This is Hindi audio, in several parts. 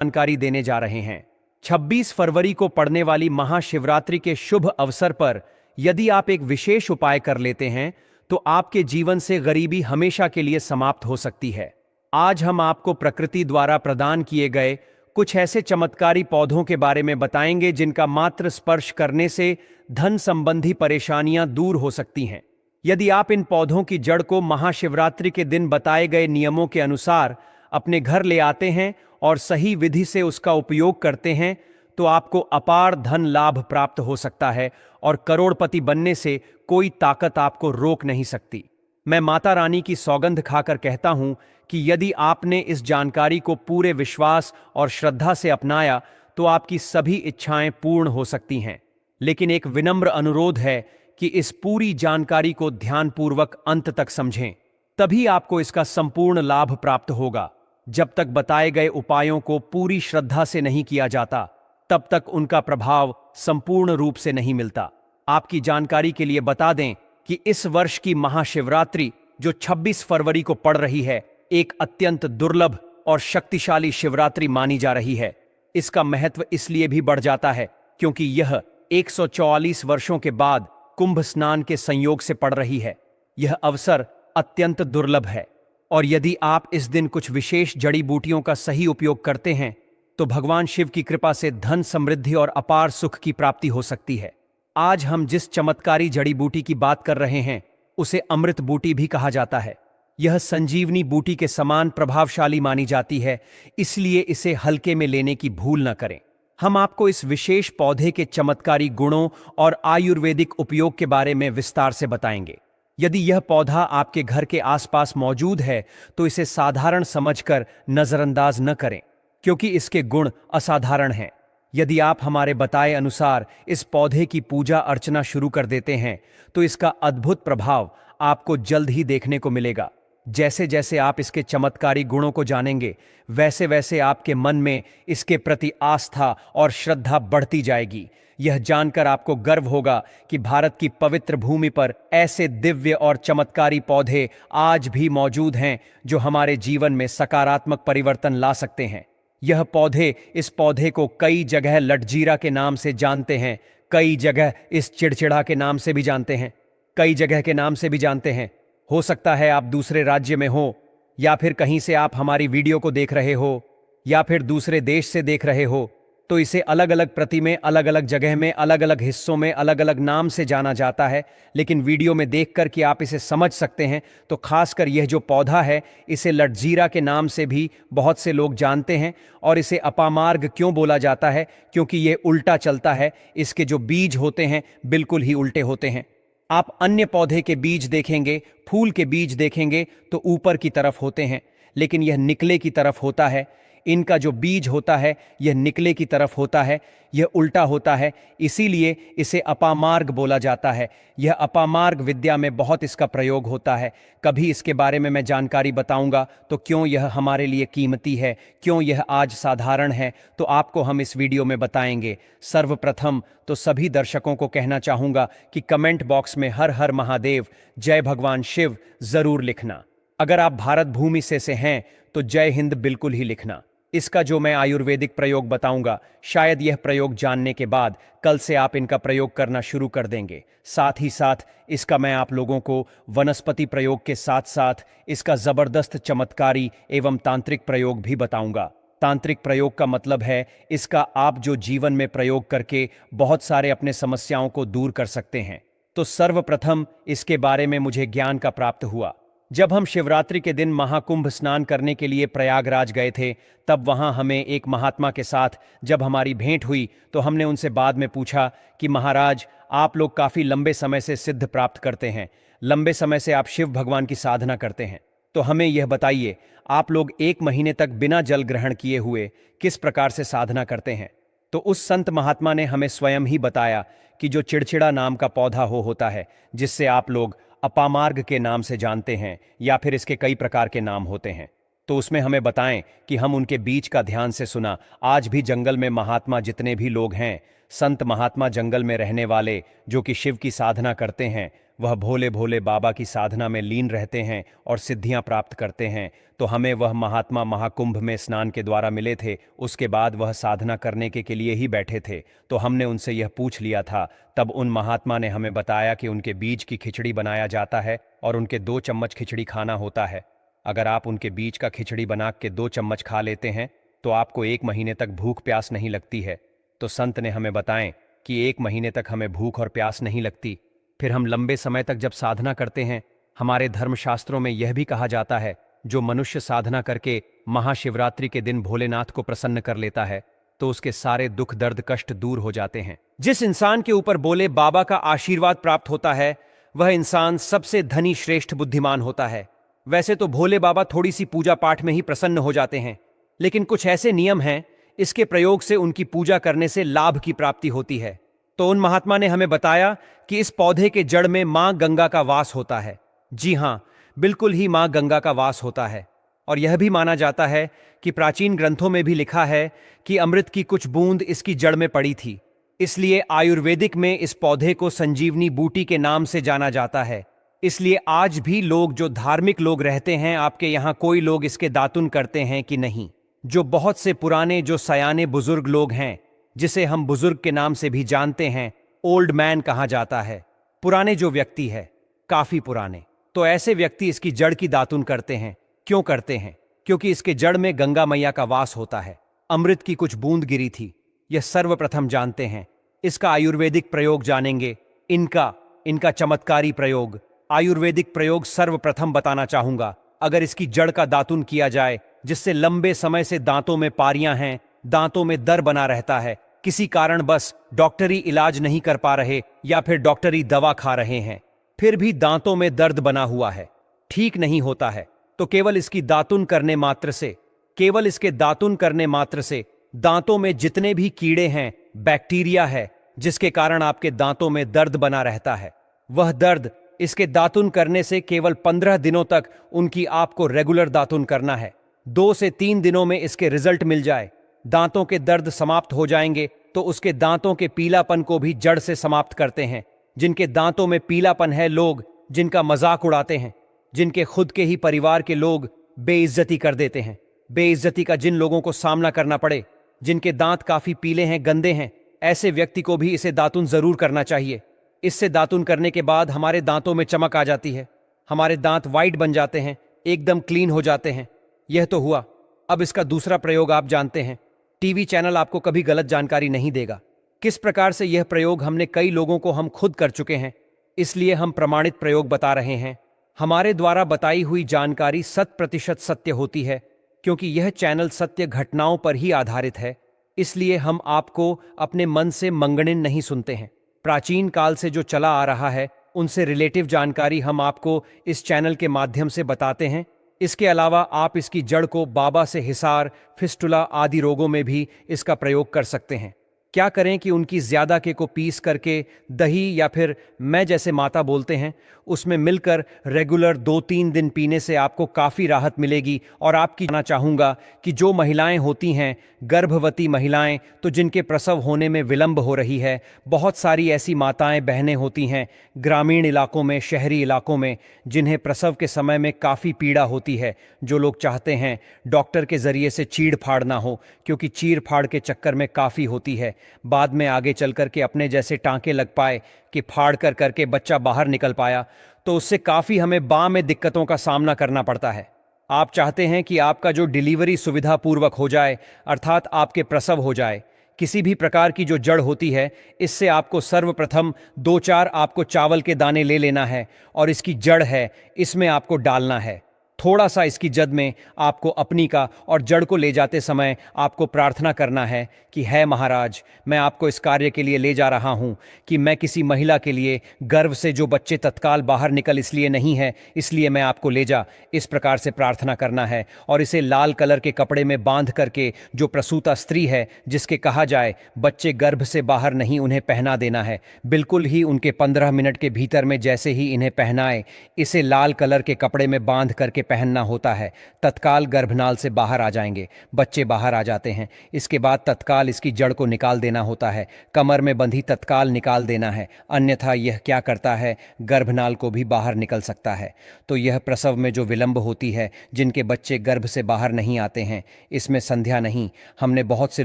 जानकारी देने जा रहे हैं। 26 फरवरी को पड़ने वाली महाशिवरात्रि के शुभ अवसर पर यदि आप एक विशेष उपाय कर लेते हैं तो आपके जीवन से गरीबी हमेशा के लिए समाप्त हो सकती है। आज हम आपको प्रकृति द्वारा प्रदान किए गए कुछ ऐसे चमत्कारी पौधों के बारे में बताएंगे जिनका मात्र स्पर्श करने से धन संबंधी परेशानियां दूर हो सकती हैं। यदि आप इन पौधों की जड़ को महाशिवरात्रि के दिन बताए गए नियमों के अनुसार अपने घर ले आते हैं और सही विधि से उसका उपयोग करते हैं तो आपको अपार धन लाभ प्राप्त हो सकता है और करोड़पति बनने से कोई ताकत आपको रोक नहीं सकती। मैं माता रानी की सौगंध खाकर कहता हूं कि यदि आपने इस जानकारी को पूरे विश्वास और श्रद्धा से अपनाया तो आपकी सभी इच्छाएं पूर्ण हो सकती हैं। लेकिन एक विनम्र अनुरोध है कि इस पूरी जानकारी को ध्यानपूर्वक अंत तक समझें, तभी आपको इसका संपूर्ण लाभ प्राप्त होगा। जब तक बताए गए उपायों को पूरी श्रद्धा से नहीं किया जाता तब तक उनका प्रभाव संपूर्ण रूप से नहीं मिलता। आपकी जानकारी के लिए बता दें कि इस वर्ष की महाशिवरात्रि जो 26 फरवरी को पड़ रही है, एक अत्यंत दुर्लभ और शक्तिशाली शिवरात्रि मानी जा रही है। इसका महत्व इसलिए भी बढ़ जाता है क्योंकि यह 144 वर्षों के बाद कुंभ स्नान के संयोग से पड़ रही है। यह अवसर अत्यंत दुर्लभ है और यदि आप इस दिन कुछ विशेष जड़ी बूटियों का सही उपयोग करते हैं तो भगवान शिव की कृपा से धन समृद्धि और अपार सुख की प्राप्ति हो सकती है। आज हम जिस चमत्कारी जड़ी बूटी की बात कर रहे हैं उसे अमृत बूटी भी कहा जाता है। यह संजीवनी बूटी के समान प्रभावशाली मानी जाती है, इसलिए इसे हल्के में लेने की भूल न करें। हम आपको इस विशेष पौधे के चमत्कारी गुणों और आयुर्वेदिक उपयोग के बारे में विस्तार से बताएंगे। यदि यह पौधा आपके घर के आसपास मौजूद है तो इसे साधारण समझकर नजरअंदाज न करें क्योंकि इसके गुण असाधारण हैं। यदि आप हमारे बताए अनुसार इस पौधे की पूजा अर्चना शुरू कर देते हैं तो इसका अद्भुत प्रभाव आपको जल्द ही देखने को मिलेगा। जैसे जैसे आप इसके चमत्कारी गुणों को जानेंगे वैसे वैसे आपके मन में इसके प्रति आस्था और श्रद्धा बढ़ती जाएगी। यह जानकर आपको गर्व होगा कि भारत की पवित्र भूमि पर ऐसे दिव्य और चमत्कारी पौधे आज भी मौजूद हैं जो हमारे जीवन में सकारात्मक परिवर्तन ला सकते हैं। यह पौधे इस पौधे को कई जगह लटजीरा के नाम से जानते हैं, कई जगह इस चिड़चिड़ा के नाम से भी जानते हैं, कई जगह के नाम से भी जानते हैं। हो सकता है आप दूसरे राज्य में हो या फिर कहीं से आप हमारी वीडियो को देख रहे हो या फिर दूसरे देश से देख रहे हो तो इसे अलग अलग प्रति में अलग अलग जगह में अलग अलग हिस्सों में अलग अलग नाम से जाना जाता है। लेकिन वीडियो में देखकर कि आप इसे समझ सकते हैं तो खासकर यह जो पौधा है इसे लटजीरा के नाम से भी बहुत से लोग जानते हैं। और इसे अपामार्ग क्यों बोला जाता है? क्योंकि यह उल्टा चलता है। इसके जो बीज होते हैं बिल्कुल ही उल्टे होते हैं। आप अन्य पौधे के बीज देखेंगे, फूल के बीज देखेंगे तो ऊपर की तरफ होते हैं, लेकिन यह निकले की तरफ होता है। इनका जो बीज होता है यह निकले की तरफ होता है, यह उल्टा होता है, इसीलिए इसे अपामार्ग बोला जाता है। यह अपामार्ग विद्या में बहुत इसका प्रयोग होता है। कभी इसके बारे में मैं जानकारी बताऊंगा तो क्यों यह हमारे लिए कीमती है, क्यों यह आज साधारण है, तो आपको हम इस वीडियो में बताएंगे। सर्वप्रथम तो सभी दर्शकों को कहना चाहूंगा कि कमेंट बॉक्स में हर हर महादेव, जय भगवान शिव जरूर लिखना। अगर आप भारत भूमि से हैं तो जय हिंद बिल्कुल ही लिखना। इसका जो मैं आयुर्वेदिक प्रयोग बताऊंगा शायद यह प्रयोग जानने के बाद कल से आप इनका प्रयोग करना शुरू कर देंगे। साथ ही साथ इसका मैं आप लोगों को वनस्पति प्रयोग के साथ साथ इसका जबरदस्त चमत्कारी एवं तांत्रिक प्रयोग भी बताऊंगा। तांत्रिक प्रयोग का मतलब है इसका आप जो जीवन में प्रयोग करके बहुत सारे अपने समस्याओं को दूर कर सकते हैं। तो सर्वप्रथम इसके बारे में मुझे ज्ञान का प्राप्त हुआ जब हम शिवरात्रि के दिन महाकुंभ स्नान करने के लिए प्रयागराज गए थे। तब वहां हमें एक महात्मा के साथ जब हमारी भेंट हुई तो हमने उनसे बाद में पूछा कि महाराज, आप लोग काफ़ी लंबे समय से सिद्ध प्राप्त करते हैं, लंबे समय से आप शिव भगवान की साधना करते हैं, तो हमें यह बताइए आप लोग 1 महीने तक बिना जल ग्रहण किए हुए किस प्रकार से साधना करते हैं। तो उस संत महात्मा ने हमें स्वयं ही बताया कि जो चिड़चिड़ा नाम का पौधा होता है, जिससे आप लोग अपामार्ग के नाम से जानते हैं या फिर इसके कई प्रकार के नाम होते हैं, तो उसमें हमें बताएं कि हम उनके बीच का ध्यान से सुना। आज भी जंगल में महात्मा जितने भी लोग हैं, संत महात्मा जंगल में रहने वाले जो कि शिव की साधना करते हैं, वह भोले भोले बाबा की साधना में लीन रहते हैं और सिद्धियां प्राप्त करते हैं। तो हमें वह महात्मा महाकुंभ में स्नान के द्वारा मिले थे, उसके बाद वह साधना करने के लिए ही बैठे थे। तो हमने उनसे यह पूछ लिया था। तब उन महात्मा ने हमें बताया कि उनके बीज की खिचड़ी बनाया जाता है और उनके 2 चम्मच खिचड़ी खाना होता है। अगर आप उनके बीज का खिचड़ी बना के 2 चम्मच खा लेते हैं तो आपको 1 महीने तक भूख प्यास नहीं लगती है। तो संत ने हमें बताएं कि 1 महीने तक हमें भूख और प्यास नहीं लगती। फिर हम लंबे समय तक जब साधना करते हैं, हमारे धर्मशास्त्रों में यह भी कहा जाता है, जो मनुष्य साधना करके महाशिवरात्रि के दिन भोलेनाथ को प्रसन्न कर लेता है तो उसके सारे दुख दर्द कष्ट दूर हो जाते हैं। जिस इंसान के ऊपर बोले बाबा का आशीर्वाद प्राप्त होता है वह इंसान सबसे धनी श्रेष्ठ बुद्धिमान होता है। वैसे तो भोले बाबा थोड़ी सी पूजा पाठ में ही प्रसन्न हो जाते हैं, लेकिन कुछ ऐसे नियम हैं, इसके प्रयोग से उनकी पूजा करने से लाभ की प्राप्ति होती है। तो उन महात्मा ने हमें बताया कि इस पौधे के जड़ में मां गंगा का वास होता है। जी हां, बिल्कुल ही मां गंगा का वास होता है। और यह भी माना जाता है कि प्राचीन ग्रंथों में भी लिखा है कि अमृत की कुछ बूंद इसकी जड़ में पड़ी थी। इसलिए आयुर्वेदिक में इस पौधे को संजीवनी बूटी के नाम से जाना जाता है। इसलिए आज भी लोग, जो धार्मिक लोग रहते हैं, आपके यहां कोई लोग इसके दातुन करते हैं कि नहीं? जो बहुत से पुराने, जो सयाने बुजुर्ग लोग हैं, जिसे हम बुजुर्ग के नाम से भी जानते हैं, ओल्ड मैन कहा जाता है, पुराने जो व्यक्ति है, काफी पुराने, तो ऐसे व्यक्ति इसकी जड़ की दातुन करते हैं। क्यों करते हैं? क्योंकि इसके जड़ में गंगा मैया का वास होता है। अमृत की कुछ बूंद गिरी थी, यह सर्वप्रथम जानते हैं। इसका आयुर्वेदिक प्रयोग जानेंगे। इनका चमत्कारी प्रयोग, आयुर्वेदिक प्रयोग सर्वप्रथम बताना चाहूंगा। अगर इसकी जड़ का दातुन किया जाए, जिससे लंबे समय से दांतों में पारियां हैं, दांतों में दर्द बना रहता है, किसी कारण बस डॉक्टरी इलाज नहीं कर पा रहे या फिर डॉक्टरी दवा खा रहे हैं, फिर भी दांतों में दर्द बना हुआ है, ठीक नहीं होता है, तो केवल इसकी दातुन करने मात्र से, केवल इसके दातुन करने मात्र से दांतों में जितने भी कीड़े हैं, बैक्टीरिया है, जिसके कारण आपके दांतों में दर्द बना रहता है, वह दर्द इसके दातुन करने से केवल 15 दिनों तक उनकी आपको रेगुलर दातुन करना है। 2 से 3 दिनों में इसके रिजल्ट मिल जाए, दांतों के दर्द समाप्त हो जाएंगे, तो उसके दांतों के पीलापन को भी जड़ से समाप्त करते हैं। जिनके दांतों में पीलापन है, लोग जिनका मजाक उड़ाते हैं, जिनके खुद के ही परिवार के लोग बेइज्जती कर देते हैं, बेइज्जती का जिन लोगों को सामना करना पड़े, जिनके दांत काफी पीले हैं, गंदे हैं, ऐसे व्यक्ति को भी इसे दातुन जरूर करना चाहिए। इससे दातुन करने के बाद हमारे दांतों में चमक आ जाती है, हमारे दांत वाइट बन जाते हैं, एकदम क्लीन हो जाते हैं। यह तो हुआ। अब इसका दूसरा प्रयोग आप जानते हैं। टीवी चैनल आपको कभी गलत जानकारी नहीं देगा। किस प्रकार से यह प्रयोग हमने कई लोगों को हम खुद कर चुके हैं, इसलिए हम प्रमाणित प्रयोग बता रहे हैं। हमारे द्वारा बताई हुई जानकारी 100% सत्य होती है, क्योंकि यह चैनल सत्य घटनाओं पर ही आधारित है। इसलिए हम आपको अपने मन से मंगणिन नहीं सुनते हैं। प्राचीन काल से जो चला आ रहा है, उनसे रिलेटिव जानकारी हम आपको इस चैनल के माध्यम से बताते हैं। इसके अलावा आप इसकी जड़ को बाबा से हिसार, फिस्टुला आदि रोगों में भी इसका प्रयोग कर सकते हैं। क्या करें कि उनकी ज्यादा के को पीस करके दही या फिर मैं जैसे माता बोलते हैं उसमें मिलकर रेगुलर 2-3 दिन पीने से आपको काफ़ी राहत मिलेगी। और आपकी कहना चाहूँगा कि जो महिलाएं होती हैं, गर्भवती महिलाएं, तो जिनके प्रसव होने में विलंब हो रही है, बहुत सारी ऐसी माताएं बहनें होती हैं ग्रामीण इलाकों में, शहरी इलाकों में, जिन्हें प्रसव के समय में काफ़ी पीड़ा होती है, जो लोग चाहते हैं डॉक्टर के ज़रिए से चीड़ फाड़ ना हो, क्योंकि चीड़ फाड़ के चक्कर में काफ़ी होती है, बाद में आगे चल कर के अपने जैसे टांके लग पाए कि फाड़ कर करके बच्चा बाहर निकल पाया, तो उससे काफ़ी हमें बाँ में दिक्कतों का सामना करना पड़ता है। आप चाहते हैं कि आपका जो डिलीवरी सुविधापूर्वक हो जाए, अर्थात आपके प्रसव हो जाए। किसी भी प्रकार की जो जड़ होती है, इससे आपको सर्वप्रथम 2-4 आपको चावल के दाने ले लेना है और इसकी जड़ है, इसमें आपको डालना है। थोड़ा सा इसकी जद में आपको अपनी का और जड़ को ले जाते समय आपको प्रार्थना करना है कि है महाराज, मैं आपको इस कार्य के लिए ले जा रहा हूँ कि मैं किसी महिला के लिए गर्भ से जो बच्चे तत्काल बाहर निकल इसलिए नहीं है, इसलिए मैं आपको ले जा, इस प्रकार से प्रार्थना करना है। और इसे लाल कलर के कपड़े में बांध करके जो प्रसूता स्त्री है, जिसके कहा जाए बच्चे गर्भ से बाहर नहीं, उन्हें पहना देना है। बिल्कुल ही उनके 15 मिनट के भीतर में जैसे ही इन्हें पहनाए, इसे लाल कलर के कपड़े में बांध करके पहनना होता है, तत्काल गर्भनाल से बाहर आ जाएंगे, बच्चे बाहर आ जाते हैं। इसके बाद तत्काल इसकी जड़ को निकाल देना होता है, कमर में बंधी तत्काल निकाल देना है, अन्यथा यह क्या करता है, गर्भनाल को भी बाहर निकल सकता है। तो यह प्रसव में जो विलंब होती है, जिनके बच्चे गर्भ से बाहर नहीं आते हैं, इसमें संध्या नहीं। हमने बहुत से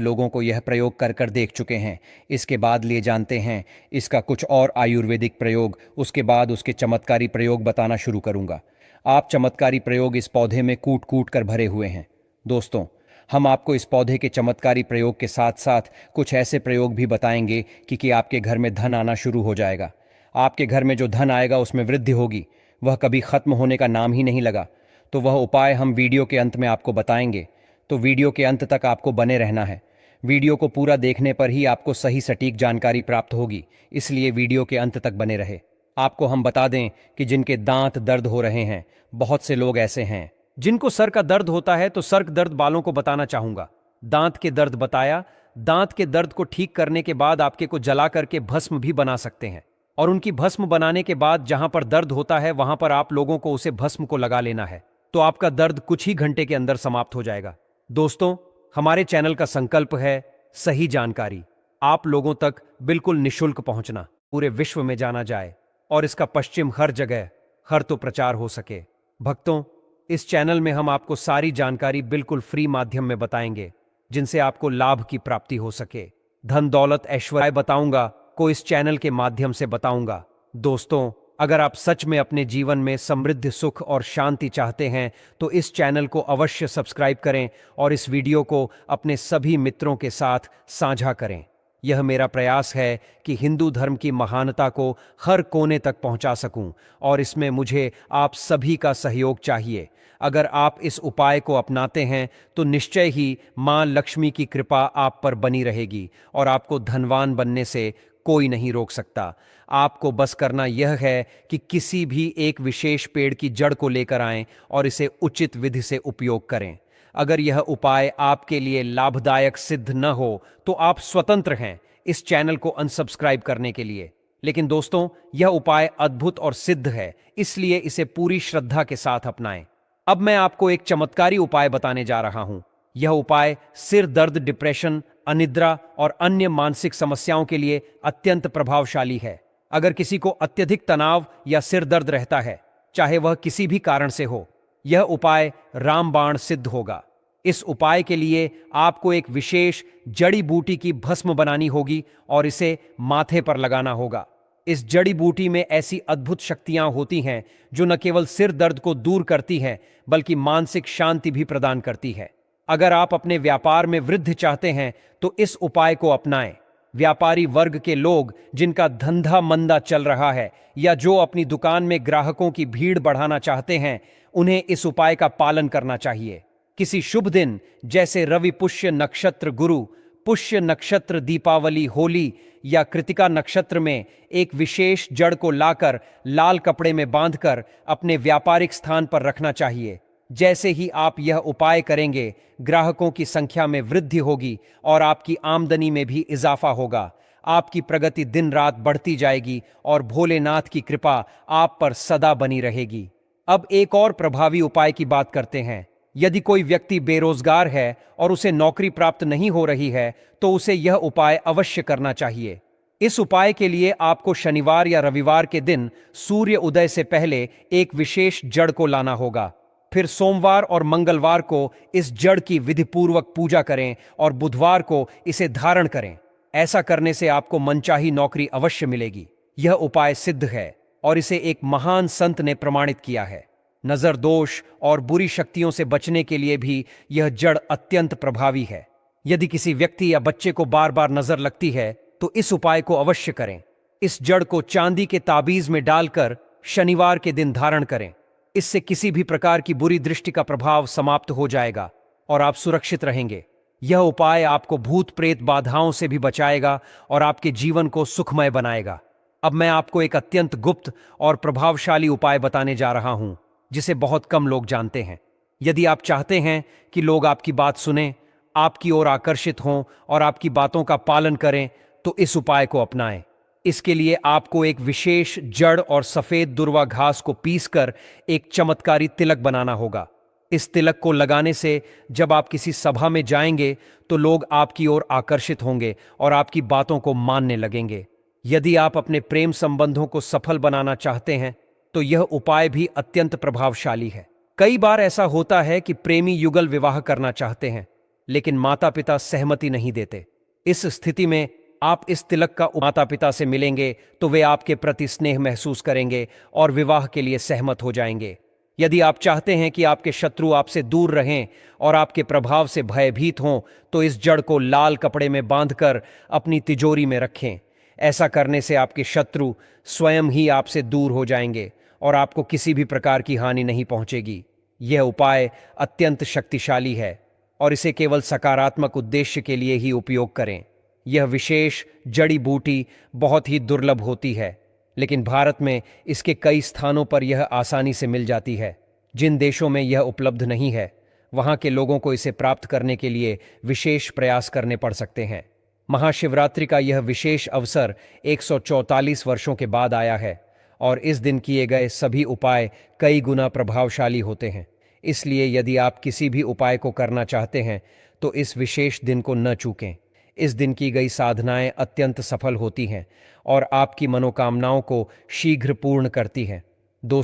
लोगों को यह प्रयोग कर कर देख चुके हैं। इसके बाद लिए जानते हैं इसका कुछ और आयुर्वेदिक प्रयोग, उसके बाद उसके चमत्कारी प्रयोग बताना शुरू करूंगा। आप चमत्कारी प्रयोग इस पौधे में कूट कूट कर भरे हुए हैं। दोस्तों, हम आपको इस पौधे के चमत्कारी प्रयोग के साथ साथ कुछ ऐसे प्रयोग भी बताएंगे कि आपके घर में धन आना शुरू हो जाएगा। आपके घर में जो धन आएगा उसमें वृद्धि होगी, वह कभी खत्म होने का नाम ही नहीं लगा। तो वह उपाय हम वीडियो के अंत में आपको बताएंगे, तो वीडियो के अंत तक आपको बने रहना है। वीडियो को पूरा देखने पर ही आपको सही सटीक जानकारी प्राप्त होगी, इसलिए वीडियो के अंत तक बने रहे। आपको हम बता दें कि जिनके दांत दर्द हो रहे हैं, बहुत से लोग ऐसे हैं जिनको सर का दर्द होता है, तो सर दर्द वालों को बताना चाहूंगा। दांत के दर्द बताया, दांत के दर्द को ठीक करने के बाद आपके को जला करके भस्म भी बना सकते हैं, और उनकी भस्म बनाने के बाद जहां पर दर्द होता है वहां पर आप लोगों को उसे भस्म को लगा लेना है, तो आपका दर्द कुछ ही घंटे के अंदर समाप्त हो जाएगा। दोस्तों, हमारे चैनल का संकल्प है सही जानकारी आप लोगों तक बिल्कुल निशुल्क पहुंचना, पूरे विश्व में जाना जाए और इसका पश्चिम हर जगह हर तो प्रचार हो सके। भक्तों, इस चैनल में हम आपको सारी जानकारी बिल्कुल फ्री माध्यम में बताएंगे, जिनसे आपको लाभ की प्राप्ति हो सके। धन दौलत ऐश्वर्य बताऊंगा को इस चैनल के माध्यम से बताऊंगा। दोस्तों, अगर आप सच में अपने जीवन में समृद्धि, सुख और शांति चाहते हैं तो इस चैनल को अवश्य सब्सक्राइब करें और इस वीडियो को अपने सभी मित्रों के साथ साझा करें। यह मेरा प्रयास है कि हिंदू धर्म की महानता को हर कोने तक पहुंचा सकूं, और इसमें मुझे आप सभी का सहयोग चाहिए। अगर आप इस उपाय को अपनाते हैं तो निश्चय ही मां लक्ष्मी की कृपा आप पर बनी रहेगी और आपको धनवान बनने से कोई नहीं रोक सकता। आपको बस करना यह है कि किसी भी एक विशेष पेड़ की जड़ को लेकर आएं और इसे उचित विधि से उपयोग करें। अगर यह उपाय आपके लिए लाभदायक सिद्ध न हो तो आप स्वतंत्र हैं इस चैनल को अनसब्सक्राइब करने के लिए। लेकिन दोस्तों, यह उपाय अद्भुत और सिद्ध है, इसलिए इसे पूरी श्रद्धा के साथ अपनाएं। अब मैं आपको एक चमत्कारी उपाय बताने जा रहा हूं। यह उपाय सिर दर्द, डिप्रेशन, अनिद्रा और अन्य मानसिक समस्याओं के लिए अत्यंत प्रभावशाली है। अगर किसी को अत्यधिक तनाव या सिर दर्द रहता है, चाहे वह किसी भी कारण से हो, यह उपाय रामबाण सिद्ध होगा। इस उपाय के लिए आपको एक विशेष जड़ी बूटी की भस्म बनानी होगी और इसे माथे पर लगाना होगा। इस जड़ी बूटी में ऐसी अद्भुत शक्तियां होती हैं जो न केवल सिर दर्द को दूर करती हैं बल्कि मानसिक शांति भी प्रदान करती है। अगर आप अपने व्यापार में वृद्धि चाहते हैं तो इस उपाय को अपनाएं। व्यापारी वर्ग के लोग जिनका धंधा मंदा चल रहा है या जो अपनी दुकान में ग्राहकों की भीड़ बढ़ाना चाहते हैं, उन्हें इस उपाय का पालन करना चाहिए। किसी शुभ दिन जैसे रवि पुष्य नक्षत्र, गुरु पुष्य नक्षत्र, दीपावली, होली या कृतिका नक्षत्र में एक विशेष जड़ को लाकर लाल कपड़े में बांधकर अपने व्यापारिक स्थान पर रखना चाहिए। जैसे ही आप यह उपाय करेंगे, ग्राहकों की संख्या में वृद्धि होगी और आपकी आमदनी में भी इजाफा होगा। आपकी प्रगति दिन रात बढ़ती जाएगी और भोलेनाथ की कृपा आप पर सदा बनी रहेगी। अब एक और प्रभावी उपाय की बात करते हैं। यदि कोई व्यक्ति बेरोजगार है और उसे नौकरी प्राप्त नहीं हो रही है तो उसे यह उपाय अवश्य करना चाहिए। इस उपाय के लिए आपको शनिवार या रविवार के दिन सूर्य उदय से पहले एक विशेष जड़ को लाना होगा। फिर सोमवार और मंगलवार को इस जड़ की विधिपूर्वक पूजा करें और बुधवार को इसे धारण करें। ऐसा करने से आपको मनचाही नौकरी अवश्य मिलेगी। यह उपाय सिद्ध है और इसे एक महान संत ने प्रमाणित किया है। नजर दोष और बुरी शक्तियों से बचने के लिए भी यह जड़ अत्यंत प्रभावी है। यदि किसी व्यक्ति या बच्चे को बार बार नजर लगती है तो इस उपाय को अवश्य करें। इस जड़ को चांदी के ताबीज में डालकर शनिवार के दिन धारण करें। इससे किसी भी प्रकार की बुरी दृष्टि का प्रभाव समाप्त हो जाएगा और आप सुरक्षित रहेंगे। यह उपाय आपको भूत प्रेत बाधाओं से भी बचाएगा और आपके जीवन को सुखमय बनाएगा। अब मैं आपको एक अत्यंत गुप्त और प्रभावशाली उपाय बताने जा रहा हूं, जिसे बहुत कम लोग जानते हैं। यदि आप चाहते हैं कि लोग आपकी बात सुनें, आपकी ओर आकर्षित हों और आपकी बातों का पालन करें, तो इस उपाय को अपनाएं। इसके लिए आपको एक विशेष जड़ और सफेद दुर्वा घास को पीसकर एक चमत्कारी तिलक बनाना होगा। इस तिलक को लगाने से जब आप किसी सभा में जाएंगे तो लोग आपकी ओर आकर्षित होंगे और आपकी बातों को मानने लगेंगे। यदि आप अपने प्रेम संबंधों को सफल बनाना चाहते हैं तो यह उपाय भी अत्यंत प्रभावशाली है। कई बार ऐसा होता है कि प्रेमी युगल विवाह करना चाहते हैं लेकिन माता पिता सहमति नहीं देते। इस स्थिति में आप इस तिलक का माता पिता से मिलेंगे तो वे आपके प्रति स्नेह महसूस करेंगे और विवाह के लिए सहमत हो जाएंगे। यदि आप चाहते हैं कि आपके शत्रु आपसे दूर रहें और आपके प्रभाव से भयभीत हों तो इस जड़ को लाल कपड़े में बांधकर अपनी तिजोरी में रखें। ऐसा करने से आपके शत्रु स्वयं ही आपसे दूर हो जाएंगे और आपको किसी भी प्रकार की हानि नहीं पहुंचेगी। यह उपाय अत्यंत शक्तिशाली है और इसे केवल सकारात्मक उद्देश्य के लिए ही उपयोग करें। यह विशेष जड़ी बूटी बहुत ही दुर्लभ होती है, लेकिन भारत में इसके कई स्थानों पर यह आसानी से मिल जाती है। जिन देशों में यह उपलब्ध नहीं है, वहां के लोगों को इसे प्राप्त करने के लिए विशेष प्रयास करने पड़ सकते हैं। महाशिवरात्रि का यह विशेष अवसर 144 वर्षों के बाद आया है और इस दिन किए गए सभी उपाय कई गुना प्रभावशाली होते हैं। इसलिए यदि आप किसी भी उपाय को करना चाहते हैं तो इस विशेष दिन को न चूकें। इस दिन की गई साधनाएं अत्यंत सफल होती हैं और आपकी मनोकामनाओं को शीघ्र पूर्ण करती हैं।